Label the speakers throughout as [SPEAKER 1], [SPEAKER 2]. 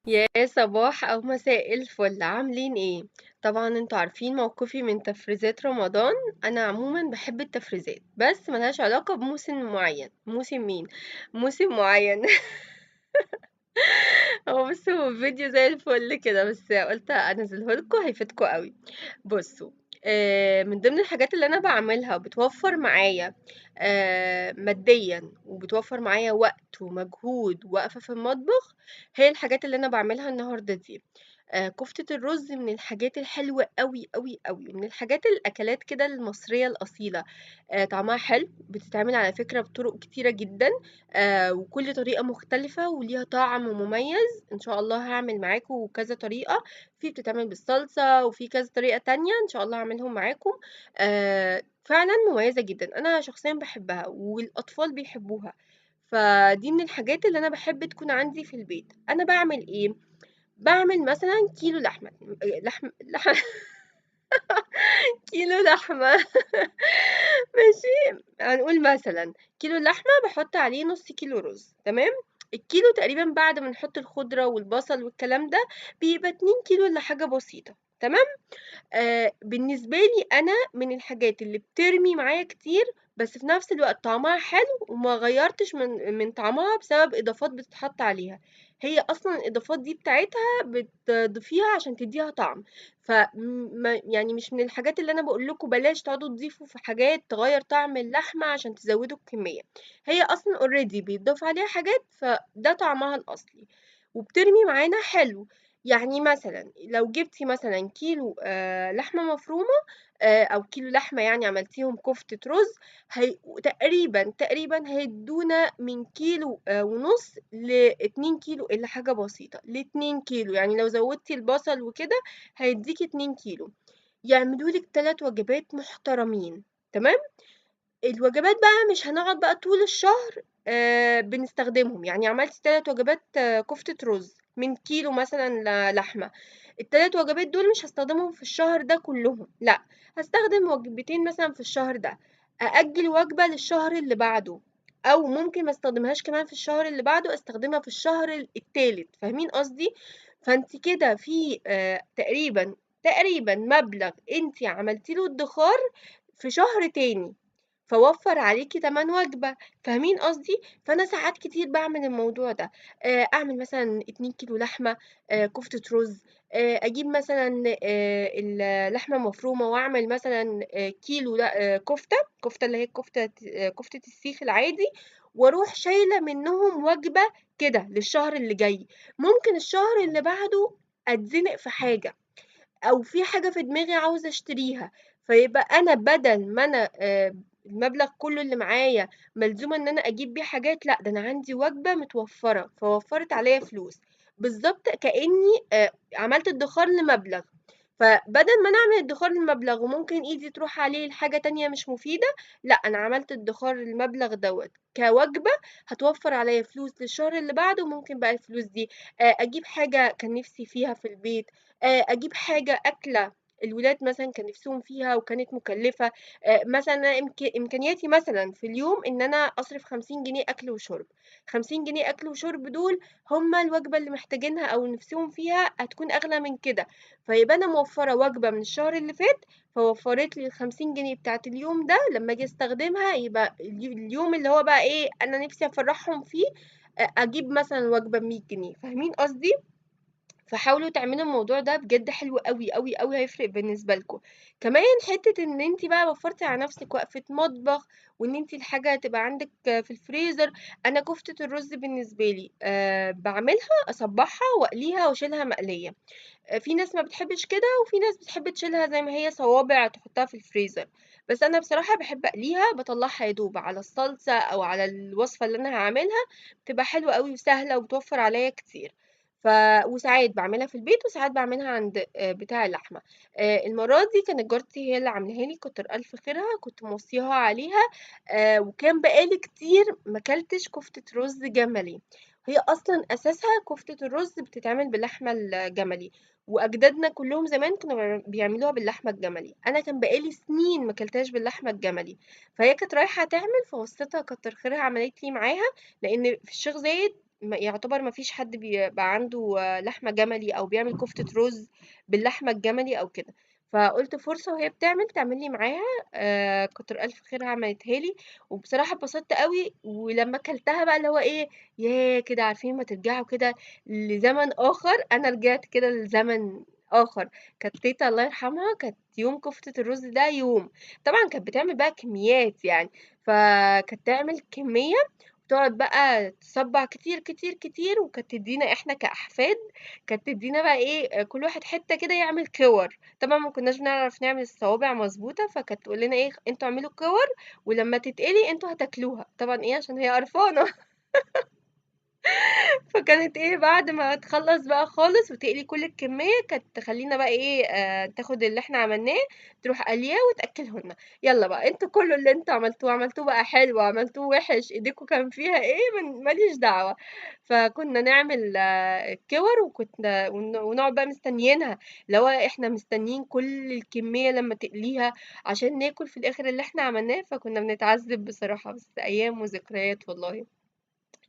[SPEAKER 1] يا صباح أو مساء الفل، عاملين ايه؟ طبعا انتوا عارفين موقفي من تفريزات رمضان. انا عموما بحب التفريزات بس ملهاش علاقة بموسم معين. موسم مين؟ موسم معين. هو فيديو زي الفل كده، بس قلت انزله لكم هيفيدكم قوي. بصوا، من ضمن الحاجات اللي انا بعملها بتوفر معايا ماديا، وبتوفر معايا وقت ومجهود وواقفة في المطبخ. هي الحاجات اللي انا بعملها النهاردة دي. كفتة الرز من الحاجات الحلوة قوي قوي قوي، من الحاجات الأكلات كده المصرية الأصيلة. طعمها حلو، بتتعمل على فكرة بطرق كتيرة جدا. وكل طريقة مختلفة وليها طعم مميز. إن شاء الله هعمل معاكم كذا طريقة. في بتتعمل بالصلصة وفي كذا طريقة تانية إن شاء الله هعملهم معاكم. فعلا مميزة جدا، أنا شخصيا بحبها والأطفال بيحبوها. فدي من الحاجات اللي أنا بحب تكون عندي في البيت. أنا بعمل إيه؟ باعمل مثلًا كيلو لحمة، كيلو لحمة. ماشي، هنقول مثلًا كيلو لحمة باحط عليه نُص كيلو رز، تمام. الكيلو تقريبًا بعد ما نحط الخضرة والبصل والكلام ده بيبقى 2 كيلو إلا حاجة بسيطة، تمام. بالنسبة لي أنا من الحاجات اللي بترمي معايا كتير، بس في نفس الوقت طعمها حلو وما غيّرتش من طعمها بسبب إضافات بتتحط عليها. هي أصلًا الإضافات دي بتاعتها بتضيفيها عشان تدّيها طعم. ف ما يعني مش من الحاجات اللي أنا باقول لكم بلاش تقعدوا تضيفوا في حاجات تغيّر طعم اللحمة عشان تزوّدوا الكمية. هي أصلًا already بيتضاف عليها حاجات، فده طعمها الأصلي، وبترمي معانا حلو. يعني مثلًا لو جبتِ مثلًا كيلو لحمة مفرومة، أو كيلو لحمة يعني عملتيهم كفتة رز، تقريبًا هيدّونا من كيلو ونُص ل2 كيلو إلا حاجة بسيطة، ل2 كيلو، يعني لو زوّدتِ البصل وكده هيدّيكِ 2 كيلو، يعملوا لِك 3 وجبات محترمين، تمام. الوجبات بقى مش هنقعد بقى طول الشهر بنستخدمهم. يعني عملتِ 3 وجبات كفتة رز من كيلو مثلًا لحمة. ال3 وجبات دول مش هاستخدمهم في الشهر ده كلّهم، لأ، هاستخدم وجبتين مثلًا في الشهر ده، أأجّل وجبة للشهر اللي بعده، أو ممكن ما استخدمهاش كمان في الشهر اللي بعده، أستخدمها في الشهر التالت، فاهمين قصدي؟ فأنتِ كده في تقريبًا مبلغ أنتِ عملتِ له ادخار في شهر تاني. فوفّر عليكِ تمن وجبة، فاهمين قصدي؟ فأنا ساعات كتير باعمل الموضوع ده. أعمل مثلًا 2 كيلو لحمة، كفتة رز، أجيب مثلًا اللحمة المفرومة وأعمل مثلًا كيلو ل كفتة اللي هي كفتة السيخ العادي، وأروح شايلة منّهم وجبة كده للشهر اللي جاي. ممكن الشهر اللي بعده أتزنق في حاجة، أو في حاجة في دماغي عاوزة أشتريها، فيبقى أنا بدل ما أنا المبلغ كله اللي معايا ملزومة إن أنا أجيب بيه حاجات، لأ، ده أنا عندي وجبة متوفّرة، فوفّرت عليّا فلوس. بالضبط كإني عملت ادّخار لمبلغ. فبدل ما أنا أعمل ادّخار للمبلغ وممكن إيدي تروح عليه لحاجة تانية مش مفيدة، لأ، أنا عملت ادّخار للمبلغ دوّة كوجبة هتوفّر عليّا فلوس للشهر اللي بعده. ممكن بقى الفلوس دي أجيب حاجة كان نِفْسي فيها في البيت، أجيب حاجة أكلة الولاد مثلًا كان نِفْسهم فيها وكانت مكلفة. مثلًا أنا إمكانياتي مثلًا في اليوم إن أنا أصرف 50 جنيه أكل وشرب. 50 جنيه أكل وشرب دول هم الوجبة اللي محتاجينها أو نِفْسهم فيها هتكون أغلى من كده. فيبقى أنا موفّرة وجبة من الشهر اللي فات، فوفّرت لي ال50 جنيه بتاعة اليوم ده. لمّا آجي أستخدمها يبقى اليوم اللي هو بقى إيه، أنا نِفْسي أفرّحهم فيه، أجيب مثلًا وجبة ب100 جنيه، فاهمين قصدي؟ فحاولوا تعملوا الموضوع ده بجد حلو أوي، أوي، أوي، هيفرق بالنسبة لكم. كمان حتّة إن أنتِ بقى وفّرتِ على نفسِك وقفة مطبخ، وإن أنتِ الحاجة تبقى عندِك في الفريزر. أنا كفتة الرز بالنسبة لي باعملها أصبّعها وأقليها وأشيلها مقلية. في ناس ما بتحبش كده، وفي ناس بتحب تشيلها زي ما هي صوابع تحطها في الفريزر. بس أنا بصراحة باحب أقليها، باطلّعها يا دوب على الصلصة أو على الوصفة اللي أنا هاعملها، بتبقى حلوة أوي وسهلة وبتوفّر عليّا كتير. ف وساعات باعملها في البيت وساعات باعملها عند بتاع اللحمة. المرّة دي كانت جارتي هي اللي عاملاها لي، كتر ألف خيرها، كنت موصياها عليها. وكان بقى لي كتير ما كلتش كفتة رز جملي. هي أصلًا أساسها كفتة الرز بتتعمل باللحمة الجملي، وأجدادنا كلّهم زمان كانوا بيعملوها باللحمة الجملي. أنا كان بقى لي سنين ما كلتهاش باللحمة الجملي. فهي كانت رايحة تعمل فوصيتها كتر خيرها عملت لي معاها، لإن في الشيخ زايد يعتبر ما فيش حد بيبقى عنده لحمة جملي او بيعمل كفتة رز باللحمة الجملي او كده. فقلت فرصة وهي بتعمل تعمل لي معاها. كتر ألف خيرها عملتها لي، وبصراحة اتبسطت قوي. ولما اكلتها بقى اللي هو ايه، ياه كده، عارفين ما ترجعوا كده لزمن آخر، أنا رجعت كده لزمن آخر. كانت تيتا الله يرحمها كانت يوم كفتة الرز ده يوم، طبعا كانت بتعمل بقى كميات يعني، فكانت تعمل كمية وتقعد بقى تصبع كتير كتير كتير، وكانت تدينا احنا كأحفاد، كانت تدينا بقى ايه كل واحد حتة كده يعمل كور. طبعا ما كناش بنعرف نعمل الصوابع مظبوطة، فكانت تقول لنا ايه انتوا اعملوا كور، ولما تتقلي انتوا هتاكلوها، طبعا ايه عشان هي قرفانة. فكانت ايه بعد ما تخلص بقى خالص وتقلي كل الكمية، كانت تخلينا بقى ايه تاخد اللي احنا عملناه، تروح قلياه وتأكلهن. يلا بقى انتوا كله اللي انتوا عملتوه بقى حلو، عملتوه وحش، ايديكوا كان فيها ايه من ماليش دعوة. فكنا نعمل كور، وكنا ونقعد بقى مستنيينها، لو احنا مستنيين كل الكمية لما تقليها عشان ناكل في الاخر اللي احنا عملناه. فكنا بنتعذب بصراحة، بس ايام وذكريات والله.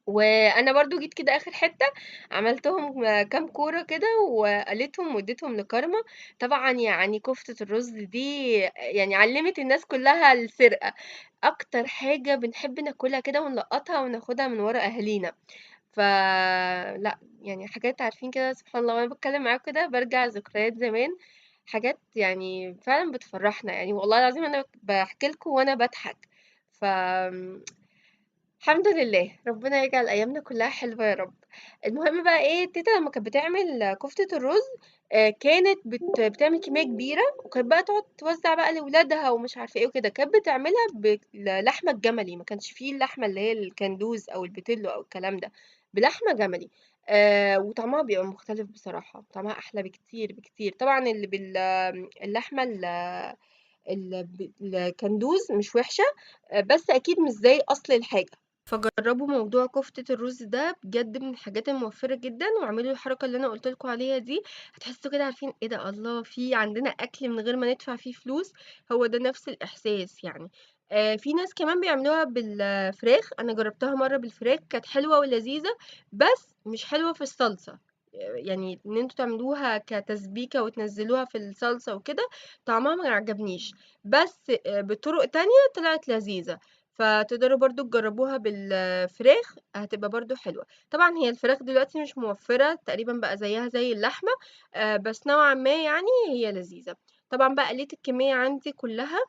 [SPEAKER 1] وانا برضو جيت كده اخر حتة عملتهم كام كورة كده وقليتهم واديتهم لكارما. طبعا يعني كفتة الرز دي يعني علمت الناس كلها السرقة، اكتر حاجة بنحب ناكلها كده ونلقطها وناخدها من ورا اهالينا. لا يعني حاجات عارفين كده، سبحان الله وانا بتكلم معاكم كده برجع ذكريات زمان، حاجات يعني فعلا بتفرحنا يعني، والله العظيم انا بحكي لكم وانا بضحك. ف الحمد لله، ربنا يجعل ايامنا كلها حلوه يا رب. المهم بقى ايه، تيتا لما كانت بتعمل كفته الرز كانت بتعمل كميه كبيره، وكانت بقى تقعد توزع بقى لاولادها ومش عارفه ايه وكده. كانت بتعملها باللحمه الجملي، ما كانش فيه اللحمه اللي هي الكندوز او البيتلو او الكلام ده، بلحمه جملي. وطعمها بيبقى مختلف بصراحه، طعمها احلى بكتير بكتير طبعا. اللي باللحمه الكندوز مش وحشه، بس اكيد مش زي اصل الحاجه. فجربوا موضوع كفتة الرز ده بجد من الحاجات الموفرة جدا، واعملوا الحركة اللي انا قلت لكم عليها دي، هتحسوا كده عارفين ايه ده، الله في عندنا اكل من غير ما ندفع فيه فلوس. هو ده نفس الاحساس يعني. في ناس كمان بيعملوها بالفراخ، انا جربتها مرة بالفراخ كانت حلوة ولذيذة، بس مش حلوة في الصلصة. يعني ان انتوا تعملوها كتسبيكة وتنزلوها في الصلصة وكده، طعمها ما عجبنيش. بس بطرق تانية طلعت لذيذة. فتقدروا برضو تجربوها بالفراخ، هتبقى برضو حلوة. طبعا هي الفراخ دلوقتي مش موفرة تقريبا، بقى زيها زي اللحمة، بس نوعا ما يعني هي لذيذة. طبعا بقى قليت الكمية عندي كلها،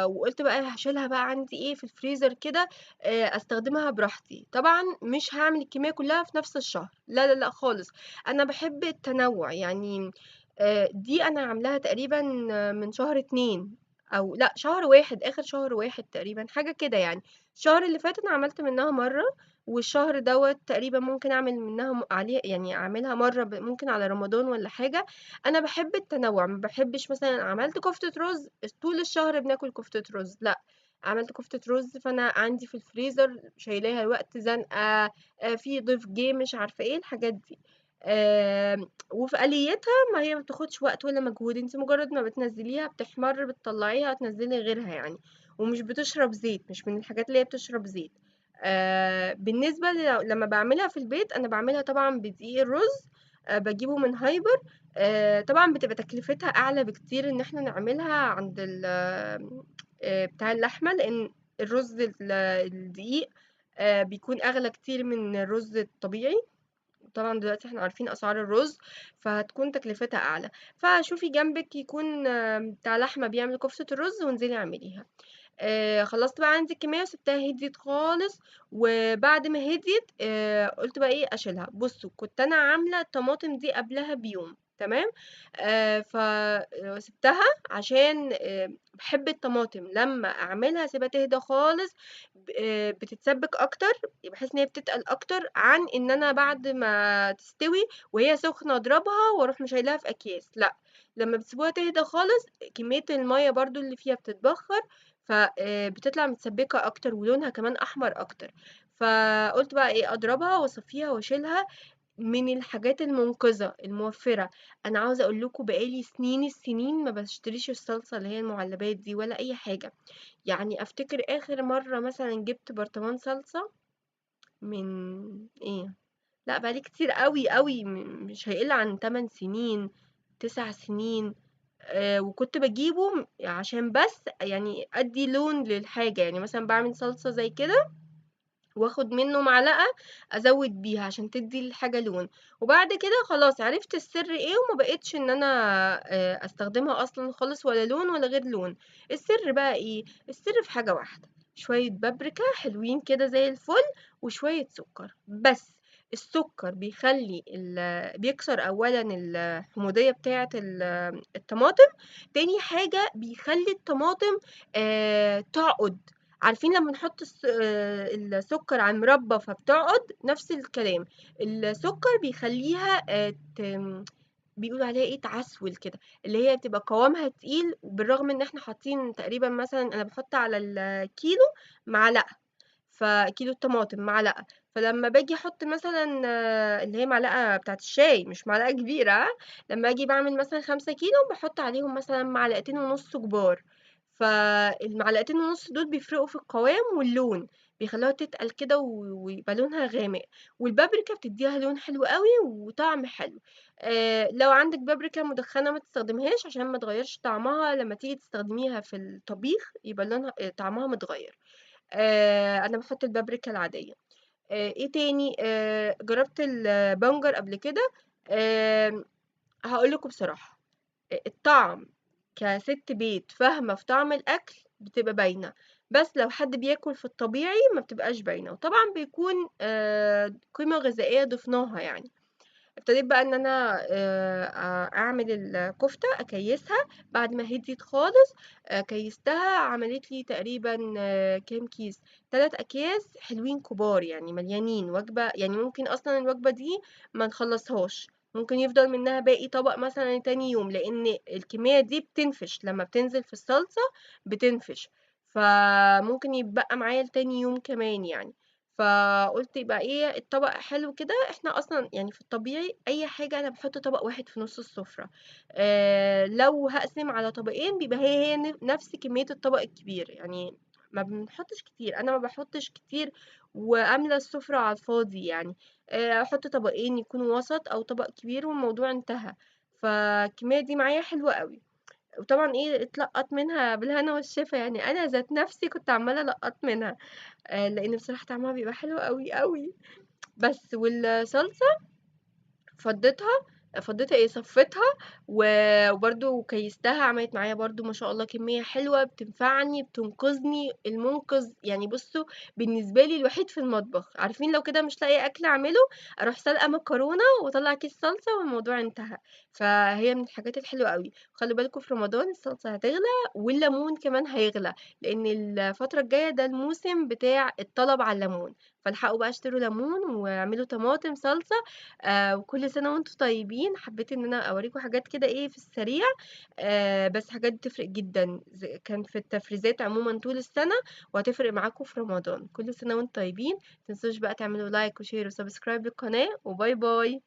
[SPEAKER 1] وقلت بقى هشيلها بقى عندي ايه في الفريزر كده، استخدمها براحتي. طبعا مش هعمل الكمية كلها في نفس الشهر، لا لا لا خالص، انا بحب التنوع يعني. دي انا عاملاها تقريبا من شهر 2 او لا شهر 1، اخر شهر 1 تقريبا حاجة كده يعني. الشهر اللي فات انا عملت منها مرة، والشهر دوت تقريبا ممكن اعمل منها عليه يعني اعملها مرة ممكن على رمضان ولا حاجة. انا بحب التنوع، ما بحبش مثلا عملت كفتة رز طول الشهر بناكل كفتة رز، لا. عملت كفتة رز فانا عندي في الفريزر شايلاها وقت زنقة، في ضيف جه مش عارفة ايه الحاجات دي. وفي آليتها ما هي ما بتاخدش وقت ولا مجهود، انت مجرد ما بتنزليها بتحمر بتطلعيها تنزلي غيرها يعني، ومش بتشرب زيت، مش من الحاجات اللي هي بتشرب زيت. بالنسبة لما بعملها في البيت انا بعملها طبعا بدقيق الرز، بجيبه من هايبر. طبعا بتبقى تكلفتها اعلى بكتير ان احنا نعملها عند بتاع اللحمة، لان الرز الدقيق بيكون اغلى كتير من الرز الطبيعي. طبعا دلوقتي احنا عارفين اسعار الرز، فهتكون تكلفتها اعلى. فشوفي جنبك يكون بتاع لحمه بيعمل كفته الرز وانزلي اعمليها. خلصت بقى عندي الكميه وسبتها هديت خالص. وبعد ما هديت قلت بقى ايه اشيلها. بصوا كنت انا عامله الطماطم دي قبلها بيوم تمام، فسبتها عشان بحب الطماطم لما اعملها سيبها تهدى خالص، بتتسبك اكتر، بحيث ان هي بتتقل اكتر عن ان انا بعد ما تستوي وهي سخنه اضربها واروح مشيلها في اكياس، لا. لما بتسيبوها تهدى خالص كميه الميه برضو اللي فيها بتتبخر، فبتطلع متسبكه اكتر ولونها كمان احمر اكتر. فقلت بقى ايه اضربها واصفيها واشيلها. من الحاجات المنقذة الموفرة، انا عاوزة اقول لكم بقالي سنين السنين ما بشتريش الصلصة اللي هي المعلبات دي ولا اي حاجة. يعني افتكر اخر مرة مثلا جبت برطمان صلصة من إيه، لأ بقى لي كتير أوي، أوي، مش هيقل عن 8 سنين، 9 سنين. وكنت باجيبه عشان بس يعني أدّي لون للحاجة، يعني مثلًا باعمل صلصة زي كده واخد منه معلقة ازود بيها عشان تدي الحاجة لون. وبعد كده خلاص عرفت السر ايه، وما بقتش ان انا استخدمها اصلا خالص، ولا لون ولا غير لون. السر بقى ايه؟ السر في حاجة واحدة: شوية بابريكا حلوين كده زي الفل، وشوية سكر بس. السكر بيخلي بيكسر اولا الحموضية بتاعة الطماطم. تاني حاجة بيخلي الطماطم تعقد. عارفين لما نحط السكر على المربى فبتقعد، نفس الكلام. السكر بيخليها بيقولوا عليها ايه، تعسول كده، اللي هي بتبقى قوامها تقيل. بالرغم ان احنا حاطين تقريبا، مثلا انا بحط على الكيلو معلقة، فكيلو الطماطم معلقة. فلما باجي احط مثلا اللي هي معلقة بتاعت الشاي، مش معلقة كبيرة، لما اجي بعمل مثلا 5 كيلو بحط عليهم مثلا معلقتين ونص كبار. فالمعلقتين ونص دول بيفرقوا في القوام واللون، بيخلوها تتقل كده ويبقى لونها غامق. والبابريكا بتديها لون حلو قوي وطعم حلو. لو عندك بابريكا مدخنة ما تستخدمهاش، عشان ما تغيرش طعمها لما تيجي تستخدميها في الطبيخ، يبقى لونها طعمها متغير. أنا باحط البابريكا العادية. إيه تاني؟ جرّبت البنجر قبل كده. آمم هاقول لكم بصراحة، الطعم كسِت بيت فاهمة في طعم الأكل بتبقى باينة، بس لو حد بياكل في الطبيعي ما بتبقاش باينة، وطبعًا بيكون قيمة غذائية ضفناها يعني. ابتديت بقى إن أنا أعمل الكفتة، أكيّسها. بعد ما هديت خالص كيّستها، عملت لي تقريبًا كام كيس، 3 أكياس حلوين كبار يعني مليانين وجبة. يعني ممكن أصلًا الوجبة دي ما نخلّصهاش، ممكن يفضل منها باقي طبق مثلًا لتاني يوم، لإن الكمية دي بتنفش لمّا بتنزل في الصلصة، بتنفش، فممكن يتبقى معايا لتاني يوم كمان يعني. فقُلت يبقى إيه، الطبق حلو كده. إحنا أصلًا يعني في الطبيعي أي حاجة أنا باحط طبق واحد في نُص السفرة. لو هاقسم على طبقين بيبقى هي نفس كمية الطبق الكبير، يعني ما بنحطش كتير. أنا ما باحطش كتير وأملى السفرة على الفاضي يعني. أحط طبقين يكونوا وسط، أو طبق كبير والموضوع انتهى. فالكمية دي معايا حلوة أوي. وطبعًا إيه، اتلقّط منها بالهنا والشفا، يعني أنا ذات نفسي كنت عمّالة ألقّط منها. لإن بصراحة طعمها بيبقى حلو أوي، أوي. بس والصلصة فضّيتها إيه، صفّيتها وبرضه كيّستها، عملت معايا برضه ما شاء الله كمية حلوة بتنفعني، بتنقذني، المُنقذ يعني. بُصّوا، بالنسبة لي الوحيد في المطبخ. عارفين لو كده مش لاقية أكل أعمله، أروح سالقة مكرونة وأطلّع كيس صلصة والموضوع انتهى. فهي من الحاجات الحلوة أوي. وخلّوا بالكم في رمضان الصلصة هتغلى والليمون كمان هيغلى، لإن الفترة الجاية ده الموسم بتاع الطلب على الليمون. فالحقوا بقى اشتروا ليمون واعملوا طماطم صلصة. وكل سنة وأنتم طيبين. حبيت إن أنا أوريكم حاجات كده إيه في السريع، بس حاجات بتفرق جدًا، كان في التفريزات عمومًا طول السنة، وهتفرق معاكم في رمضان. كل سنة وأنتم طيبين. متنسوش بقى تعملوا لايك وشير وسبسكرايب للقناة، وباي باي.